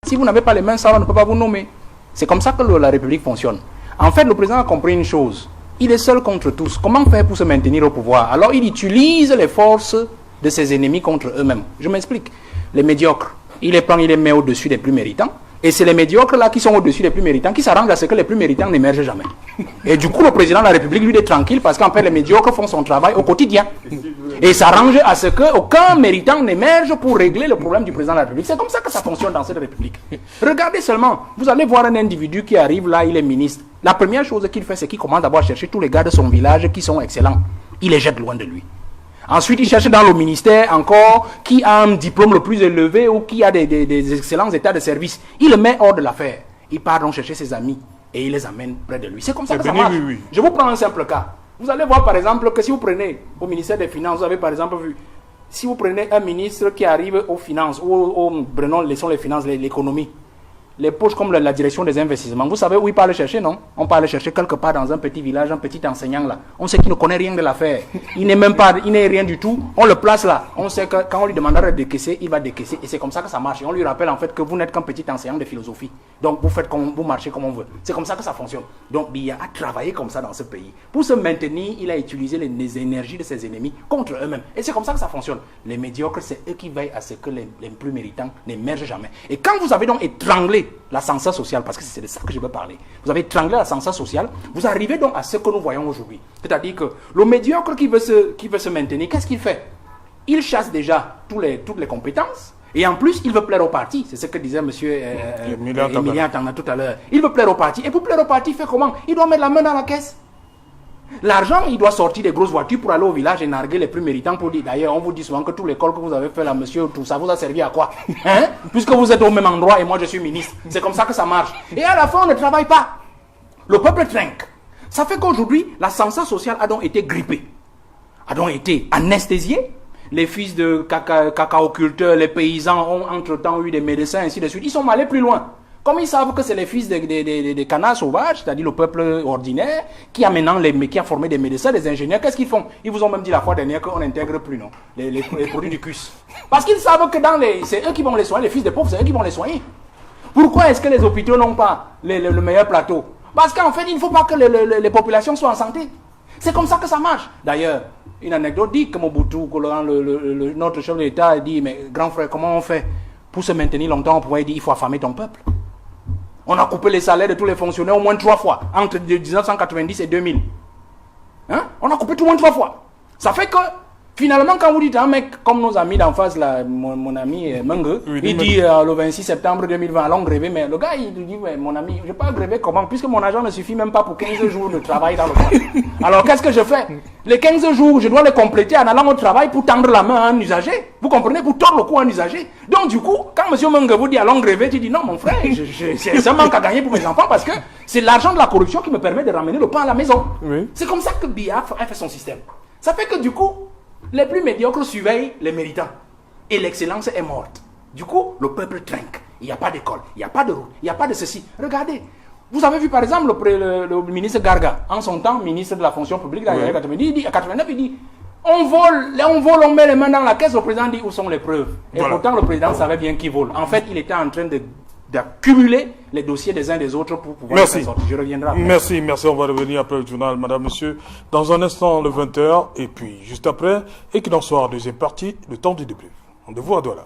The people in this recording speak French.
Si vous n'avez pas les mains sales, on ne peut pas vous nommer. C'est comme ça que la République fonctionne. En fait, le président a compris une chose. Il est seul contre tous. Comment faire pour se maintenir au pouvoir? Alors, il utilise les forces de ses ennemis contre eux-mêmes. Je m'explique. Les médiocres, il les prend, il les met au-dessus des plus méritants. Et c'est les médiocres là qui sont au-dessus des plus méritants qui s'arrangent à ce que les plus méritants n'émergent jamais. Et du coup, le président de la République, lui, est tranquille parce qu'en fait, les médiocres font son travail au quotidien. Et s'arrange à ce qu'aucun méritant n'émerge pour régler le problème du président de la République. C'est comme ça que ça fonctionne dans cette République. Regardez seulement, vous allez voir un individu qui arrive là, il est ministre. La première chose qu'il fait, c'est qu'il commence d'abord à chercher tous les gars de son village qui sont excellents. Il les jette loin de lui. Ensuite, il cherche dans le ministère encore qui a un diplôme le plus élevé ou qui a des excellents états de service. Il le met hors de l'affaire. Il part donc chercher ses amis et il les amène près de lui. C'est comme ça que ça marche. Oui. Je vous prends un simple cas. Vous allez voir par exemple que si vous prenez au ministère des Finances, vous avez par exemple vu, si vous prenez un ministre qui arrive aux finances, laissons les finances, l'économie, les poches comme la direction des investissements, vous savez où il part le chercher, non? On part le chercher quelque part dans un petit village, un petit enseignant là. On sait qu'il ne connaît rien de l'affaire. Il n'est rien du tout. On le place là. On sait que quand on lui demandera de décaisser, il va décaisser. Et c'est comme ça que ça marche. Et on lui rappelle en fait que vous n'êtes qu'un petit enseignant de philosophie. Donc vous marchez comme on veut. C'est comme ça que ça fonctionne. Donc Biya a travaillé comme ça dans ce pays. Pour se maintenir, il a utilisé les énergies de ses ennemis contre eux-mêmes. Et c'est comme ça que ça fonctionne. Les médiocres, c'est eux qui veillent à ce que les plus méritants n'émergent jamais. Et quand vous avez donc étranglé l'ascenseur social, parce que c'est de ça que je veux parler. Vous avez étranglé l'ascenseur social, vous arrivez donc à ce que nous voyons aujourd'hui. C'est-à-dire que le médiocre qui veut se maintenir, qu'est-ce qu'il fait? Il chasse déjà toutes les compétences, et en plus, il veut plaire au parti. C'est ce que disait M. Emilien Tangna tout à l'heure. Il veut plaire au parti. Et pour plaire au parti, il fait comment? Il doit mettre la main dans la caisse. L'argent, il doit sortir des grosses voitures pour aller au village et narguer les plus méritants pour dire. D'ailleurs, on vous dit souvent que tout l'école que vous avez fait là, monsieur, tout ça vous a servi à quoi? Hein? Puisque vous êtes au même endroit et moi je suis ministre. C'est comme ça que ça marche. Et à la fin, on ne travaille pas. Le peuple trinque. Ça fait qu'aujourd'hui, l'ascenseur social a donc été grippé. A donc été anesthésié. Les fils de cacaoculteurs, les paysans ont entre-temps eu des médecins, ainsi de suite. Ils sont allés plus loin. Comme ils savent que c'est les fils des canards sauvages, c'est-à-dire le peuple ordinaire, qui a formé des médecins, des ingénieurs, qu'est-ce qu'ils font? Ils vous ont même dit la fois dernière qu'on n'intègre plus, non, les produits du CUS. Parce qu'ils savent que c'est eux qui vont les soigner, les fils des pauvres, c'est eux qui vont les soigner. Pourquoi est-ce que les hôpitaux n'ont pas le meilleur plateau? Parce qu'en fait, il ne faut pas que les populations soient en santé. C'est comme ça que ça marche. D'ailleurs, une anecdote dit que Mobutu, notre chef de l'État, dit, mais grand frère, comment on fait pour se maintenir longtemps? On pourrait dire, il faut affamer ton peuple. On a coupé les salaires de tous les fonctionnaires au moins 3 fois, entre 1990 et 2000. Hein? On a coupé tout au moins 3 fois. Ça fait que, finalement, quand vous dites un mec comme nos amis d'en face, là, mon ami Menge, oui, il dit le 26 septembre 2020, allons gréver, mais le gars, il dit, ouais, mon ami, je ne vais pas gréver comment? Puisque mon argent ne suffit même pas pour 15 jours de travail dans le mois. Alors, qu'est-ce que je fais? Les 15 jours, je dois les compléter en allant au travail pour tendre la main à un usager. Vous comprenez? Pour tordre le cou à un usager. Donc, du coup, quand M. Menge vous dit allons gréver, tu dis non, mon frère, c'est un manque à gagner pour mes enfants parce que c'est l'argent de la corruption qui me permet de ramener le pain à la maison. Oui. C'est comme ça que Biya a fait son système. Ça fait que, du coup, les plus médiocres surveillent les méritants. Et l'excellence est morte. Du coup, le peuple trinque. Il n'y a pas d'école, il n'y a pas de route, il n'y a pas de ceci. Regardez, vous avez vu par exemple le ministre Garga, en son temps, ministre de la fonction publique, dans les années 90, à 89, il dit on vole, on met les mains dans la caisse, le président dit où sont les preuves. Et voilà. Pourtant, le président savait bien qui vole. En fait, il était en train d'accumuler les dossiers des uns des autres pour pouvoir faire sortir. Je reviendrai après. Merci, on va revenir après le journal, madame, monsieur. Dans un instant, le 20h, et puis juste après, et qu'il en soit deuxième partie, le temps du débrief. Rendez-vous à Douala.